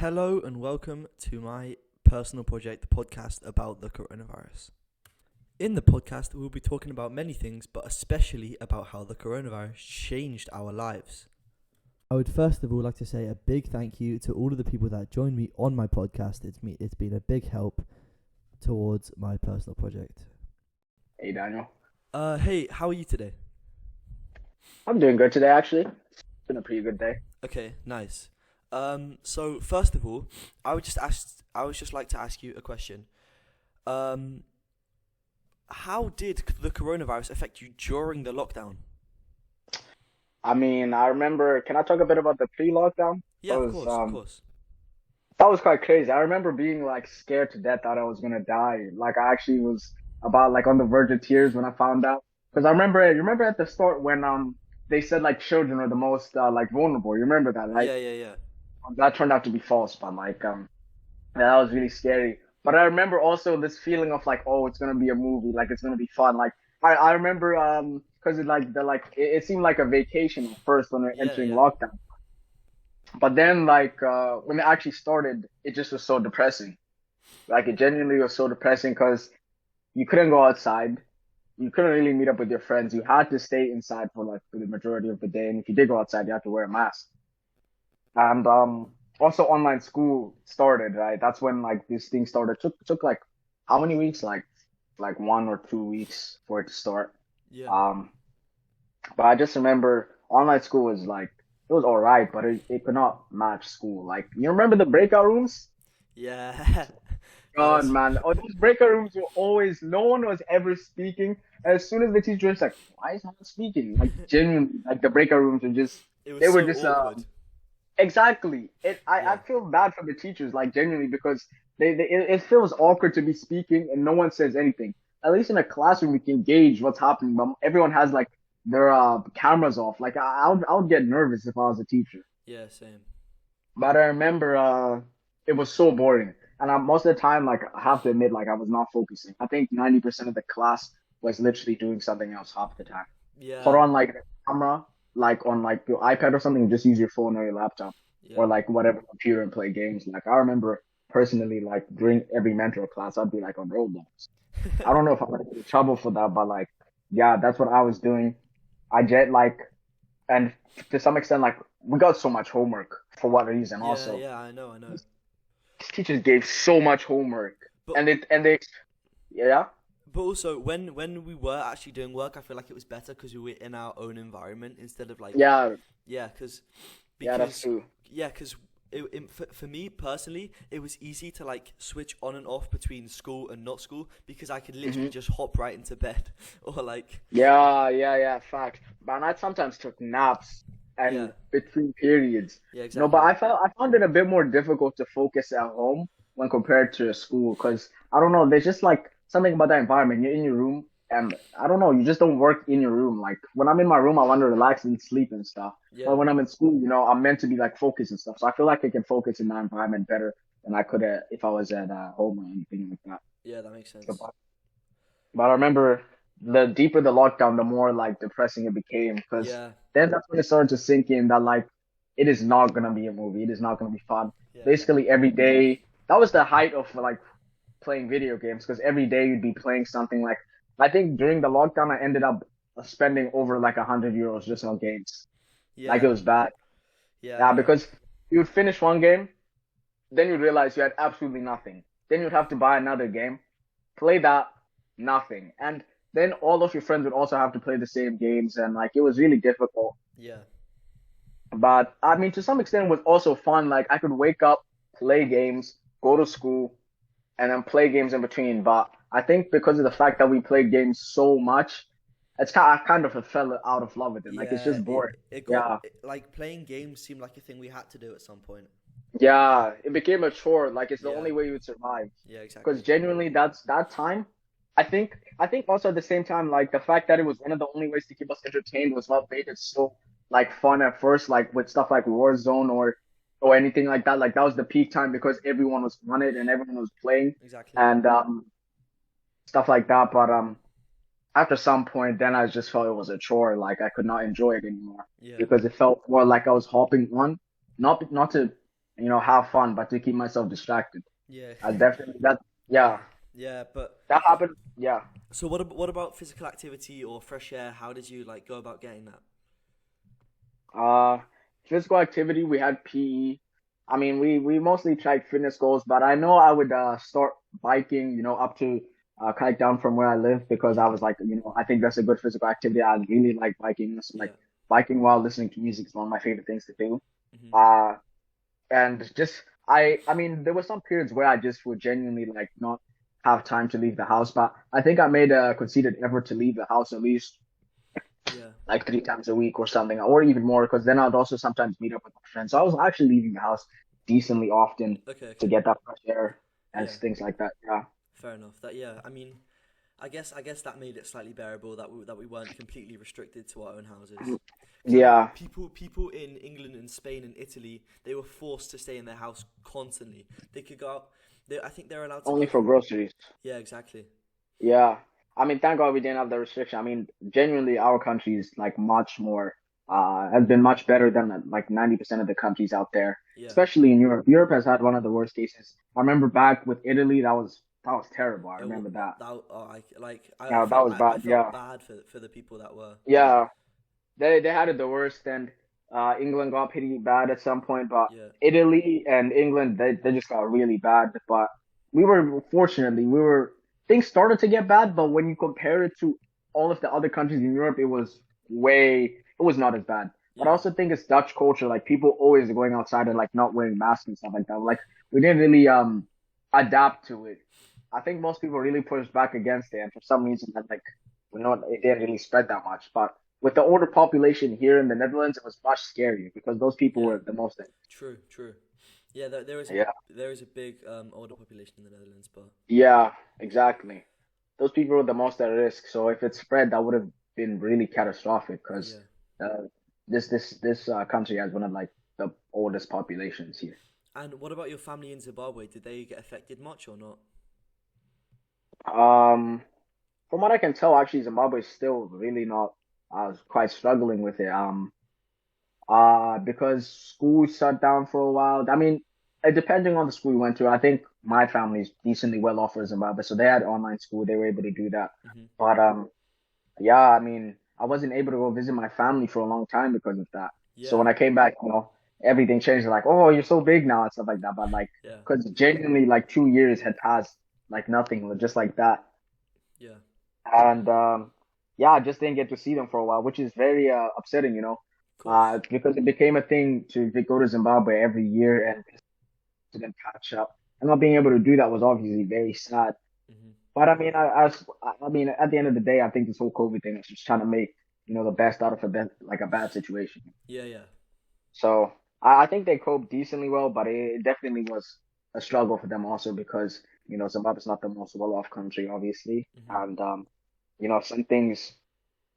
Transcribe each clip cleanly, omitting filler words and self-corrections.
Hello and welcome to my personal project podcast about the coronavirus. In the podcast, we'll be talking about many things, but especially about how the coronavirus changed our lives. I would first of all like to say a big thank you to all of the people that joined me on my podcast. It's been a big help towards my personal project. Hey Daniel, Hey, how are you today? I'm doing good today actually. It's been a pretty good day. Okay, nice. So first of all, I would just like to ask you a question. How did the coronavirus affect you during the lockdown? I mean, I remember. Can I talk a bit about the pre-lockdown? Yeah, That of was course, of course. that was quite crazy. I remember being like scared to death that I was gonna die. Like I actually was about like on the verge of tears when I found out. Because you remember at the start when they said like children are the most like vulnerable. You remember that, right? Yeah. That turned out to be false, but that was really scary. But I remember also this feeling of like, oh, it's gonna be a movie, like it's gonna be fun. Like I remember because it seemed like a vacation at first when we are Yeah, entering yeah. lockdown. But then when it actually started, it just was so depressing. Like it genuinely was so depressing because you couldn't go outside. You couldn't really meet up with your friends. You had to stay inside for the majority of the day. And if you did go outside, you had to wear a mask. And also online school started, right? That's when like this thing started. Took like how many weeks? Like 1 or 2 weeks for it to start. Yeah. Um, but I just remember online school was like it was all right, but it could not match school. Like you remember the breakout rooms? Yeah. That God, was man, oh, those breakout rooms were always no one was ever speaking. As soon as the teacher was like, "Why is no one speaking?" Like genuinely, like the breakout rooms were just it was they were so just awkward. exactly. I Yeah. feel bad for the teachers, like genuinely, because it feels awkward to be speaking and no one says anything. At least in a classroom, we can gauge what's happening, but everyone has like their cameras off. Like I would get nervous if I was a teacher. Yeah, same. But I remember it was so boring, and most of the time, like I have to admit, like I was not focusing. I think 90% of the class was literally doing something else half the time. Put Yeah. on like the camera, like on like your iPad or something, and just use your phone or your laptop Yeah. or like whatever computer and play games. Like I remember personally, like during every mentor class, I'd be like on Roblox. I don't know if I'm gonna get in trouble for that, but like, yeah, that's what I was doing. I get like, and to some extent, like we got so much homework for what reason Yeah, also. yeah, I know. Teachers gave so much homework, But and they, yeah, but also when we were actually doing work, I feel like it was better because we were in our own environment instead of like yeah, yeah, yeah, that's because true. yeah, because for me personally, it was easy to like switch on and off between school and not school because I could literally Hmm. just hop right into bed or like Yeah, fact. But I sometimes took naps yeah, and between periods. yeah, No, but exactly. I found it a bit more difficult to focus at home when compared to school because I don't know, there's just like something about that environment. You're in your room and I don't know, you just don't work in your room. Like when I'm in my room, I want to relax and sleep and stuff. Yeah, But when I'm in school, I'm meant to be like focused and stuff. So I feel like I can focus in that environment better than I could if I was at home or anything like that. yeah, that makes So, sense. but I remember the deeper the lockdown, the more like depressing it became because Yeah, then that's when it started to sink in that like it is not gonna be a movie. It is not gonna be fun. yeah, exactly. Basically every day, that was the height of like playing video games because every day you'd be playing something like I think during the lockdown I ended up spending over like 100 euros just on games. Like it Yeah, was bad. yeah, Yeah, no. because you would finish one game, then you'd realize you had absolutely nothing. Then you'd have to buy another game, play that, nothing. And then all of your friends would also have to play the same games and like it was really difficult. Yeah, But I mean to some extent it was also fun. Like I could wake up, play games, go to school, and then play games in between. But I think because of the fact that we played games so much, I kind of fell out of love with it. Like it's yeah. just It boring. it got Yeah. like playing games seemed like a thing we had to do at some point. Yeah. It became a chore. Like it's the Yeah, only way you would survive. yeah, Because exactly. genuinely that's that time. I think also at the same time, like the fact that it was one of the only ways to keep us entertained was what made it so like fun at first, like with stuff like Warzone or anything like that. Like that was the peak time because everyone was on it and everyone was playing Exactly. and stuff like that. But after some point, then I just felt it was a chore. Like I could not enjoy it anymore Yeah. because it felt more like I was hopping on, not to. have fun, but to keep myself distracted. Yeah. I definitely that yeah, Yeah, but that happened. Yeah. so what about physical activity or fresh air? How did you like go about getting that? Uh, Physical activity, we had PE. I mean, we mostly tried fitness goals, but I know I would start biking, up to kite down from where I live because I was like, I think that's a good physical activity. I really like biking. So like Yeah. biking while listening to music is one of my favorite things to do. Hmm. Uh, and just I mean, there were some periods where I just would genuinely like not have time to leave the house, but I think I made a concerted effort to leave the house at least Yeah. like 3 times a week or something, or even more, because then I'd also sometimes meet up with my friends. So I was actually leaving the house decently often Okay. to Okay. get that fresh air and Yeah. things like that. Yeah. Fair enough. That yeah. I mean, I guess that made it slightly bearable that we weren't completely restricted to our own houses. Because I mean, Yeah. people in England and Spain and Italy, they were forced to stay in their house constantly. They could go out. I think they're allowed to Only go for for. groceries. Yeah, exactly. Yeah. I mean, thank God we didn't have the restriction. I mean, genuinely, our country is like much more, has been much better than like 90% of the countries out there, Yeah. especially in Europe. Europe has had one of the worst cases. I remember back with Italy, that was terrible. I It, remember that. that I Yeah, that felt was bad. I felt Yeah. bad for the people that were. Yeah. They had it the worst, and England got pretty bad at some point, but Yeah. Italy and England they just got really bad. But fortunately things started to get bad, but when you compare it to all of the other countries in Europe, it was not as bad. But I Yeah. also think it's Dutch culture, like people always going outside and like not wearing masks and stuff like that. Like we didn't really adapt to it. I think most people really pushed back against it, and for some reason that like it didn't really spread that much. But with the older population here in the Netherlands, it was much scarier because those people Yeah. were the most. True. True. Yeah. Yeah, There is a big older population in the Netherlands, but yeah, exactly. Those people were the most at risk. So if it spread, that would have been really catastrophic because yeah. uh, this country has one of like the oldest populations here. And what about your family in Zimbabwe? Did they get affected much or not? Um, from what I can tell, actually, Zimbabwe is still really not. I was quite struggling with it. Because school shut down for a while. I mean, depending on the school you went to, I think my family's decently well off for Zimbabwe, so they had online school. They were able to do that. Hmm. But yeah, I mean, I wasn't able to go visit my family for a long time because of that. So Yeah. when I came back, everything changed. Like, oh, you're so big now and stuff like that. But like, Yeah. because genuinely, like 2 years had passed, like nothing, just like that. Yeah. And yeah, I just didn't get to see them for a while, which is very upsetting, Of course. because it became a thing to go to Zimbabwe every year and to then catch up. And not being able to do that was obviously very sad. Hmm. But I mean, I mean, at the end of the day, I think this whole COVID thing is just trying to make the best out of a bad situation. Yeah. Yeah. So I think they coped decently well, but it definitely was a struggle for them also because Zimbabwe's not the most well-off country, obviously, Hmm. and some things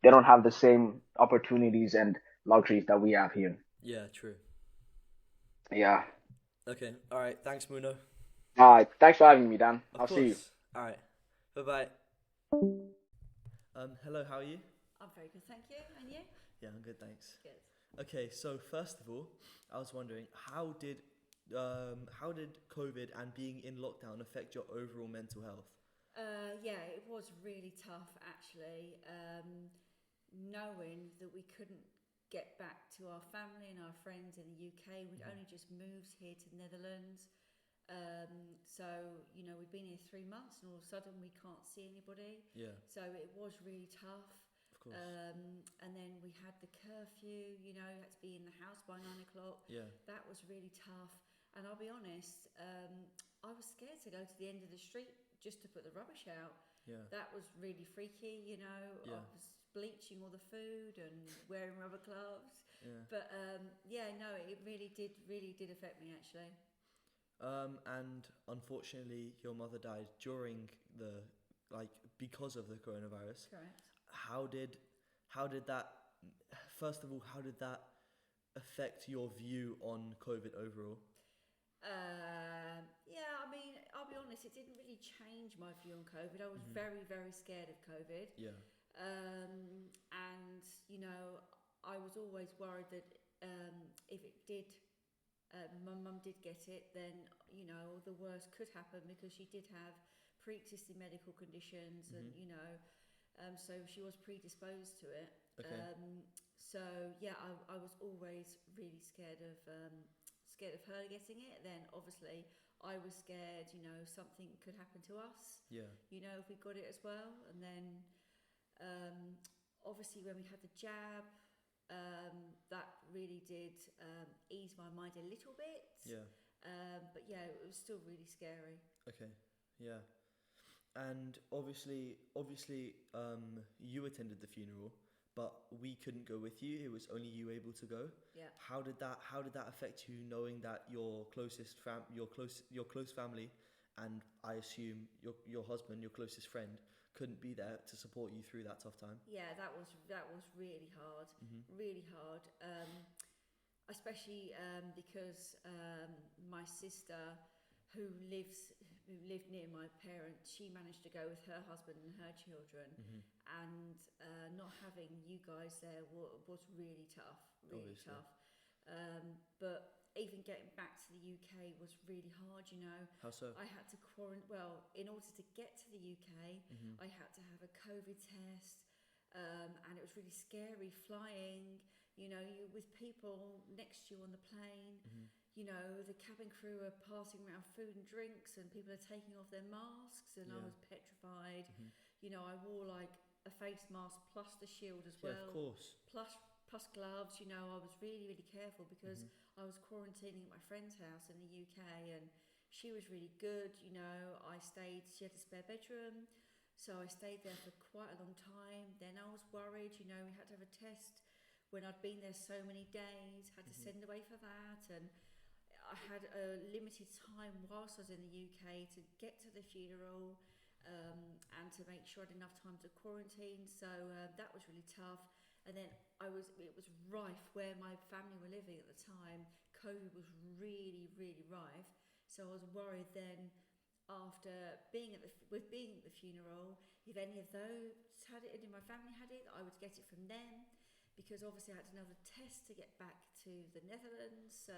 they don't have the same opportunities and luxuries that we have here. Yeah. True. Yeah. Okay. All right. Thanks, Muno. All right. Thanks for having me, Dan. Of I'll see you. course. All right. Bye bye. Hello. How are you? I'm very good, thank you. And you? Yeah, I'm good, thanks. Good. Okay, so first of all, I was wondering how did COVID and being in lockdown affect your overall mental health? Yeah, it was really tough actually. Knowing that we couldn't get back to our family and our friends in the UK, we'd only just moved here to the Netherlands. So we've been here 3 months, and all of a sudden we can't see anybody. Yeah, So it was really tough. of course. And then we had the curfew. You had to be in the house by 9 o'clock. Yeah, That was really tough. And I'll be honest, I was scared to go to the end of the street just to put the rubbish out. yeah, That was really freaky. I yeah, was bleaching all the food and wearing rubber gloves. yeah. But yeah, no, it really did affect me actually. And unfortunately, your mother died during because of the coronavirus. Correct. How did how did that first of all, how did that affect your view on COVID overall? Yeah, I mean, I'll be honest, it didn't really change my view on COVID. I was Hmm. very, very scared of COVID. Yeah, And I was always worried that if it did My mum did get it, then, you know, the worst could happen because she did have pre-existing medical conditions and, you know, so she was predisposed to it. Okay. So yeah, I was always really scared of her getting it. Then obviously I was scared, you know, something could happen to us, Yeah. you know, if we got it as well. And then obviously when we had the jab, that really did ease my mind a little bit. Yeah. But yeah, it was still really scary. Okay. Yeah. And obviously, you attended the funeral, but we couldn't go with you. It was only you able to go. Yeah. How did that affect you, knowing that your close family, and I assume your husband, your closest friend, couldn't be there to support you through that tough time? Yeah, that was really hard, really hard. Especially because my sister, who lived near my parents, she managed to go with her husband and her children, and not having you guys there was really tough, really Obviously. tough. But even getting back to the UK was really hard, you know. How so? I had to quarantine. Well, in order to get to the UK, I had to have a COVID test, and it was really scary flying. You know, you with people next to you on the plane. You know, the cabin crew are passing around food and drinks, and people are taking off their masks, and I Yeah. was petrified. You know, I wore like a face mask plus the shield as well. Yeah, of course. Plus gloves. You know, I was really careful because I was quarantining at my friend's house in the UK, and she was really good. You know, she had a spare bedroom, so I stayed there for quite a long time. Then I was worried. You know, we had to have a test when I'd been there so many days. Had to send away for that, and I had a limited time whilst I was in the UK to get to the funeral, and to make sure I had enough time to quarantine. So that was really tough. And then it was rife where my family were living at the time. COVID was really rife. So I was worried then, after being at the funeral, if any of those had it, any of my family had it, I would get it from them, because obviously I had another test to get back to the Netherlands. So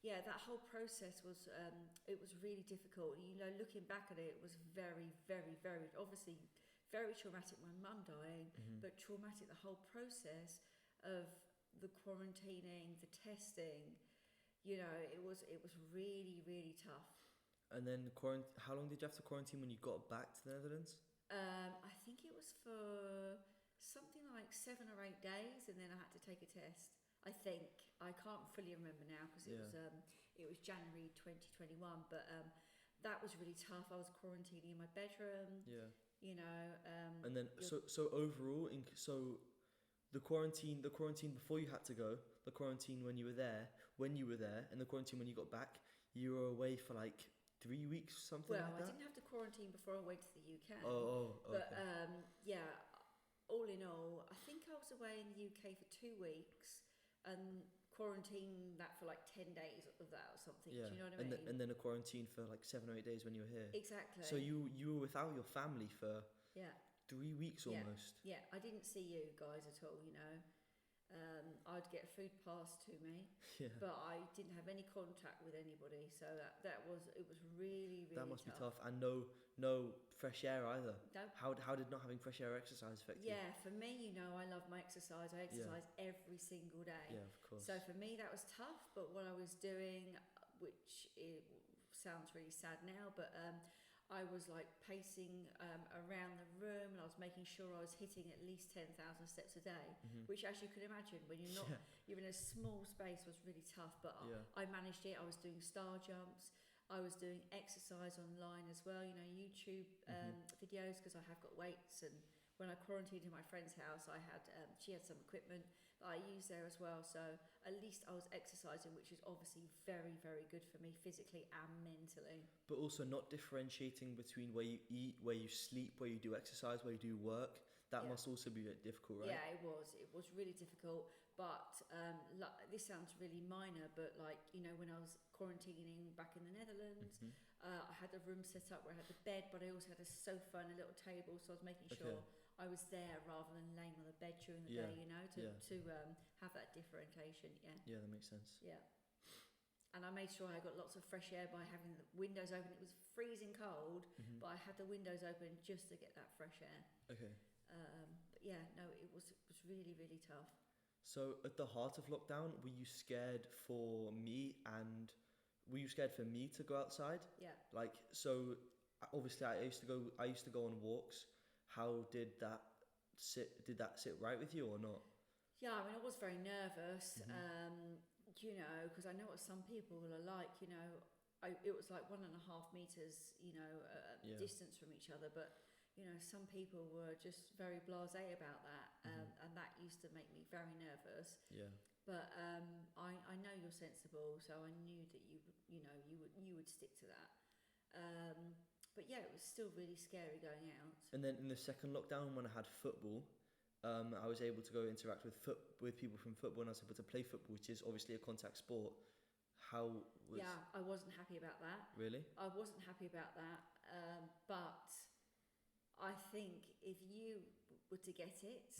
yeah, that whole process was it was really difficult. You know, looking back at it, it was very obviously very traumatic. My mum dying, but traumatic the whole process of the quarantining, the testing. You know, it was really tough. And then how long did you have to quarantine when you got back to the Netherlands? I think it was for something like 7 or 8 days, and then I had to take a test. I think I can't fully remember now because it was January 2021, but that was really tough. I was quarantining in my bedroom. Yeah. You know. And then so overall, the quarantine before you had to go, the quarantine when you were there, and the quarantine when you got back, you were away for like 3 weeks, something like that? Well, I didn't have to quarantine before I went to the UK. Oh, okay. But yeah, all in all, I think I was away in the UK for 2 weeks and quarantined that for like 10 days of that or something. Yeah. Do you know what I mean? And then a quarantine for like 7 or 8 days when you were here. Exactly. So you were without your family for 3 weeks Yeah. almost. Yeah, I didn't see you guys at all, you know. I'd get a food passed to me, Yeah. but I didn't have any contact with anybody, so it was really That must be tough. And no fresh air either. No. How did not having fresh air exercise affect you? Yeah, for me, you know, I love my exercise. I exercise every single day. Yeah, of course. So for me, that was tough. But what I was doing, which sounds really sad now, but I was like pacing around the room, and I was making sure I was hitting at least 10,000 steps a day, which, as you can imagine, when you're not, you're in a small space, was really tough. But I managed it. I was doing star jumps. I was doing exercise online as well, you know, YouTube videos, because I have got weights. And when I quarantined in my friend's house, I had she had some equipment that I used there as well. So at least I was exercising, which is obviously very good for me physically and mentally. But also not differentiating between where you eat, where you sleep, where you do exercise, where you do work. That must also be a bit difficult, right? Yeah, it was really difficult. But this sounds really minor, but like, you know, when I was quarantining back in the Netherlands, I had a room set up where I had the bed, but I also had a sofa and a little table, so I was making sure I was there rather than laying on the bed during the day, you know, to have that differentiation. Yeah. Yeah, that makes sense. Yeah. and I made sure I got lots of fresh air by having the windows open. It was freezing cold, but I had the windows open just to get that fresh air. Okay. But yeah, no, it was really, really tough. So at the heart of lockdown, were you scared for me to go outside? Yeah. Like, so obviously I used to go on walks. How did that sit right with you or not? Yeah, I mean, I was very nervous, because I know what some people are like, it was like 1.5 meters, distance from each other, but some people were just very blasé about that, and that used to make me very nervous. Yeah. But I know you're sensible, so I knew that you would stick to that. But yeah, it was still really scary going out. And then in the second lockdown, when I had football, I was able to go interact with people from football, and I was able to play football, which is obviously a contact sport. Yeah, I wasn't happy about that. Really? I wasn't happy about that, but I think if you were to get it,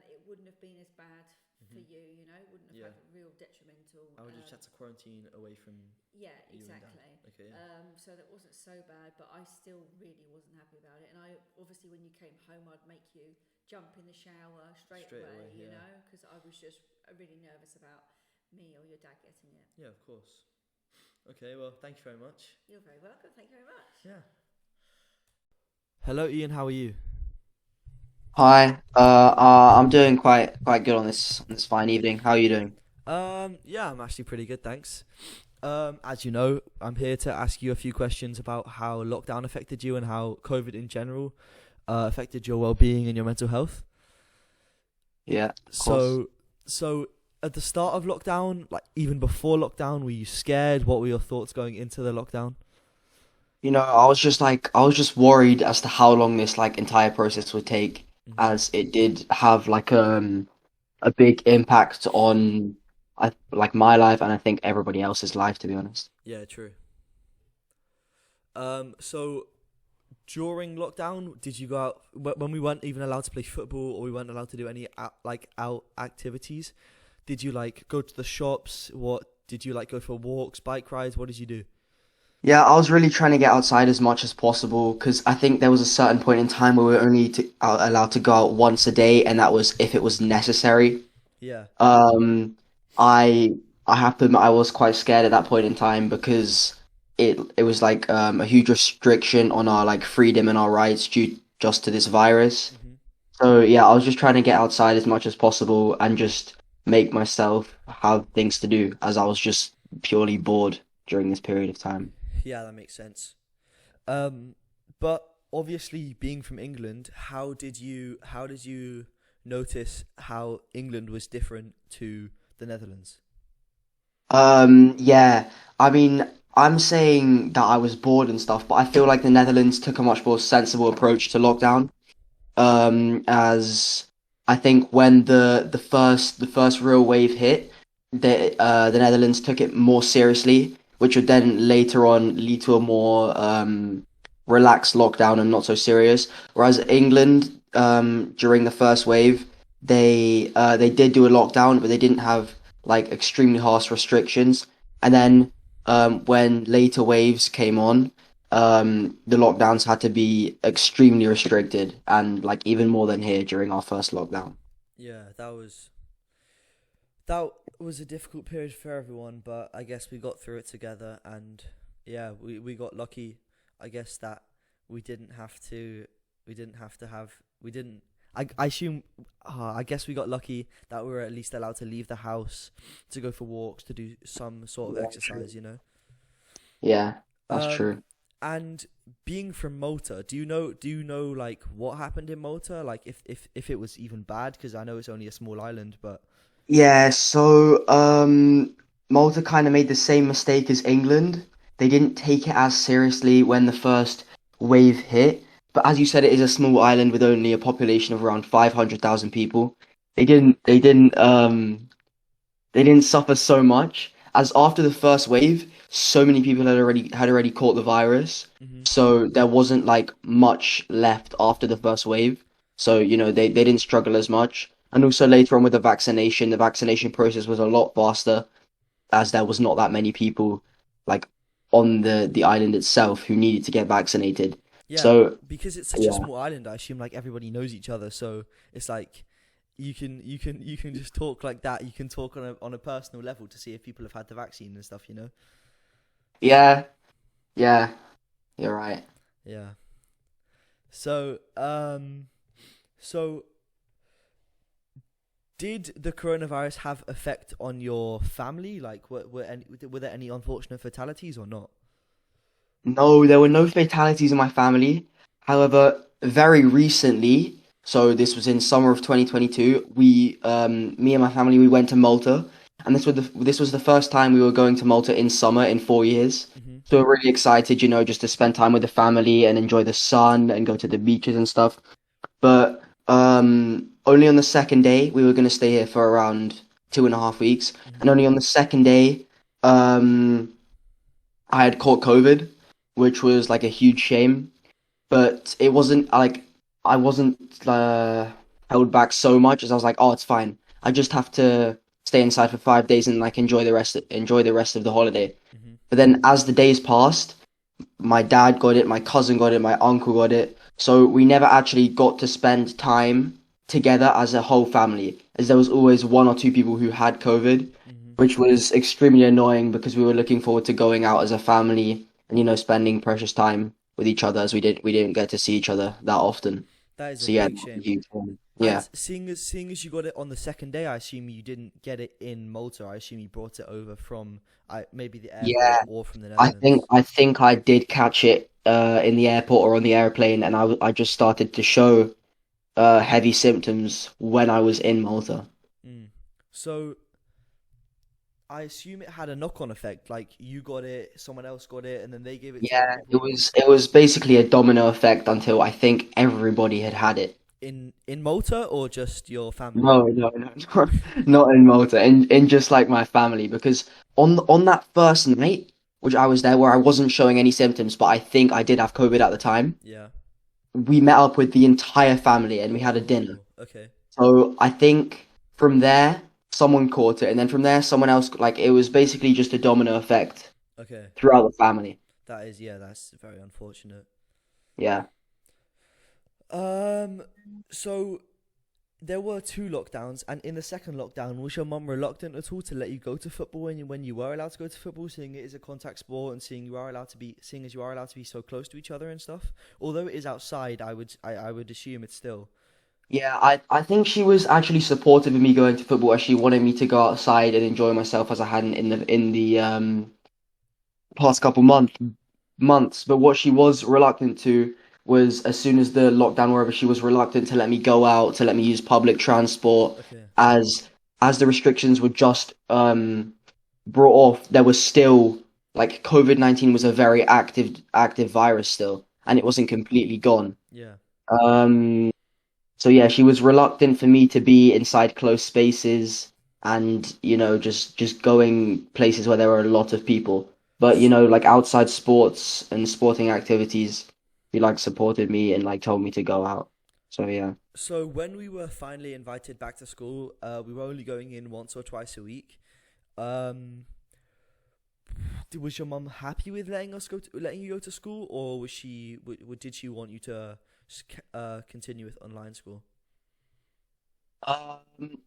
it wouldn't have been as bad for you, it wouldn't have had a real detrimental... I would just had to quarantine away from... Yeah, you exactly. Okay, yeah. So that wasn't so bad, but I still really wasn't happy about it. And I obviously, when you came home, I'd make you jump in the shower straight away, because I was just really nervous about me or your dad getting it. Yeah, of course. Okay, well, thank you very much. You're very welcome. Thank you very much. Yeah. Hello, Ian. How are you? Hi, I'm doing quite good on this fine evening. How are you doing? Yeah, I'm actually pretty good, thanks. As you know, I'm here to ask you a few questions about how lockdown affected you and how COVID in general affected your well-being and your mental health. Yeah, of course. So at the start of lockdown, like even before lockdown, were you scared? What were your thoughts going into the lockdown? I was just worried as to how long this entire process would take, as it did have a big impact on my life, and I think everybody else's life, to be honest. Yeah, true. So during lockdown, did you go out when we weren't even allowed to play football or we weren't allowed to do any out activities? Did you go to the shops? What did you go for walks, bike rides? What did you do? Yeah, I was really trying to get outside as much as possible because I think there was a certain point in time where we were only allowed to go out once a day, and that was if it was necessary. Yeah. I have to admit I was quite scared at that point in time because it was a huge restriction on our freedom and our rights due just to this virus. So yeah, I was just trying to get outside as much as possible and just make myself have things to do, as I was just purely bored during this period of time. Yeah, that makes sense. But obviously, being from England, how did you notice how England was different to the Netherlands? Yeah, I mean, I'm saying that I was bored and stuff, but I feel like the Netherlands took a much more sensible approach to lockdown. As I think when the first real wave hit, the Netherlands took it more seriously, which would then later on lead to a more relaxed lockdown and not so serious. Whereas England, during the first wave, they did do a lockdown, but they didn't have extremely harsh restrictions. And then when later waves came on, the lockdowns had to be extremely restricted, and even more than here during our first lockdown. Yeah, that was a difficult period for everyone, but I guess we got through it together, and yeah, we got lucky. I guess that I guess we got lucky that we were at least allowed to leave the house to go for walks, to do some sort of exercise, Yeah, that's true. And being from Malta, do you know what happened in Malta? If it was even bad, because I know it's only a small island, but Yeah, so Malta kind of made the same mistake as England. They didn't take it as seriously when the first wave hit. But as you said, it is a small island with only a population of around 500,000 people. They didn't suffer so much, as after the first wave, so many people had already caught the virus. So there wasn't much left after the first wave. So they didn't struggle as much. And also later on with the vaccination process was a lot faster. as there was not that many people like on the island itself who needed to get vaccinated. Yeah, So because it's such a yeah, small island, I assume like everybody knows each other, so it's like you can just talk like that. You can talk on a personal level to see if people have had the vaccine and stuff, you know? yeah, yeah, you're right. Yeah. So, so did the coronavirus have effect on your family? Like, were there any unfortunate fatalities or not? No, there were no fatalities in my family. However, very recently, so this was in summer of 2022, me and my family, we went to Malta, and this was the first time we were going to Malta in summer in 4 years. Mm-hmm. So we're really excited, just to spend time with the family and enjoy the sun and go to the beaches and stuff. But only on the second day, we were going to stay here for around 2.5 weeks, and Mm-hmm. only on the second day, um, I had caught COVID, which was like a huge shame. But it wasn't like I wasn't held back so much as I was like, oh, it's fine. I just have to stay inside for 5 days and like enjoy the rest of the holiday. Mm-hmm. But then as the days passed, my dad got it, my cousin got it, my uncle got it. So we never actually got to spend time together as a whole family, as there was always one or two people who had COVID, Mm-hmm. which was extremely annoying because we were looking forward to going out as a family and spending precious time with each other as we didn't get to see each other that often. That is a So yeah, big that was a shame. huge one. And Yeah. seeing as you got it on the second day, I assume you didn't get it in Malta. I assume you brought it over from maybe the airport Yeah, or from the I think Netherlands. I think I did catch it in the airport or on the airplane, and I just started to show heavy symptoms when I was in Malta. Mm. So I assume it had a knock-on effect. Like you got it, someone else got it, and then they gave it to Yeah, more it people. was it was basically a domino effect until I think everybody had had it. In Malta or just your family? No, no, no, not in Malta, in just like my family, because on that first night, which I was there, where I wasn't showing any symptoms, but I think I did have COVID at the time. Yeah. We met up with the entire family and we had a dinner. Oh, okay. So I think from there, someone caught it, and then from there, someone else. Like it was basically just a domino effect Okay. throughout the family. That's very unfortunate. Yeah. Um, so there were two lockdowns, and in the second lockdown, was your mum reluctant at all to let you go to football when you were allowed to go to football, seeing it is a contact sport and seeing as you are allowed to be so close to each other and stuff? Although it is outside, I would assume it's still. Yeah, I think she was actually supportive of me going to football as she wanted me to go outside and enjoy myself as I hadn't in the past couple months. But what she was reluctant to was as soon as the lockdown were over, she was reluctant to let me go out, to let me use public transport, Okay. as the restrictions were just brought off, there was still like COVID-19 was a very active virus still, and it wasn't completely gone. Yeah. Um, so yeah, she was reluctant for me to be inside close spaces and just going places where there were a lot of people. But S- like outside sports and sporting activities, she like supported me and like told me to go out. So yeah. So when we were finally invited back to school, we were only going in once or twice a week. Um, was your mum happy with letting you go to school, or did she want you to continue with online school?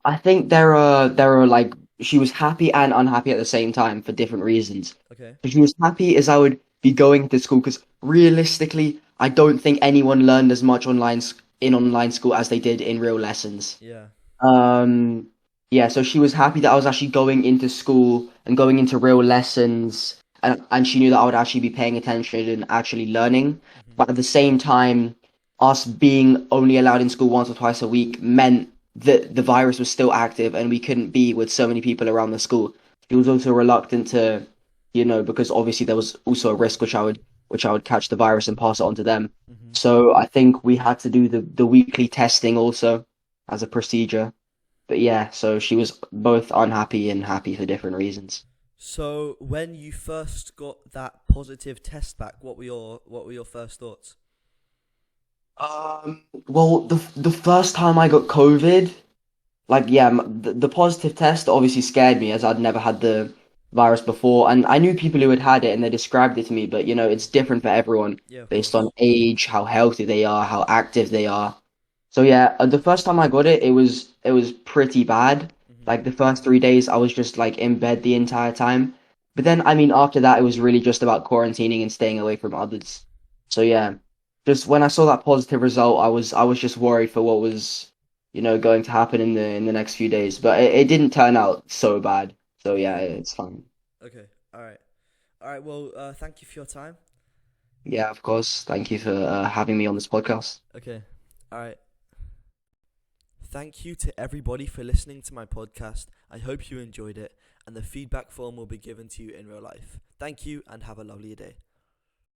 I think there are like she was happy and unhappy at the same time for different reasons. Okay. So she was happy as I would be going to school because realistically, I don't think anyone learned as much in online school as they did in real lessons. Yeah. Um, yeah, so she was happy that I was actually going into school and going into real lessons, and she knew that I would actually be paying attention and actually learning. Hmm. But at the same time, us being only allowed in school once or twice a week meant that the virus was still active and we couldn't be with so many people around the school. She was also reluctant to, because obviously there was also a risk which I would catch the virus and pass it on to them. Hmm. So I think we had to do the weekly testing also as a procedure. But yeah, so she was both unhappy and happy for different reasons. So when you first got that positive test back, what were your first thoughts? Well, the first time I got COVID, like yeah, the positive test obviously scared me as I'd never had the virus before, and I knew people who had it, and they described it to me. But it's different for everyone Yeah, of based course. on age, how healthy they are, how active they are. So yeah, the first time I got it, it was pretty bad. Hmm. Like the first 3 days, I was just like in bed the entire time. But then, I mean, after that, it was really just about quarantining and staying away from others. So yeah, just when I saw that positive result, I was just worried for what was, going to happen in the next few days. But it didn't turn out so bad. So yeah, it's fine. Okay. All right. All right. Well, thank you for your time. Yeah, of course. Thank you for having me on this podcast. Okay. All right. Thank you to everybody for listening to my podcast. I hope you enjoyed it, and the feedback form will be given to you in real life. Thank you, and have a lovely day.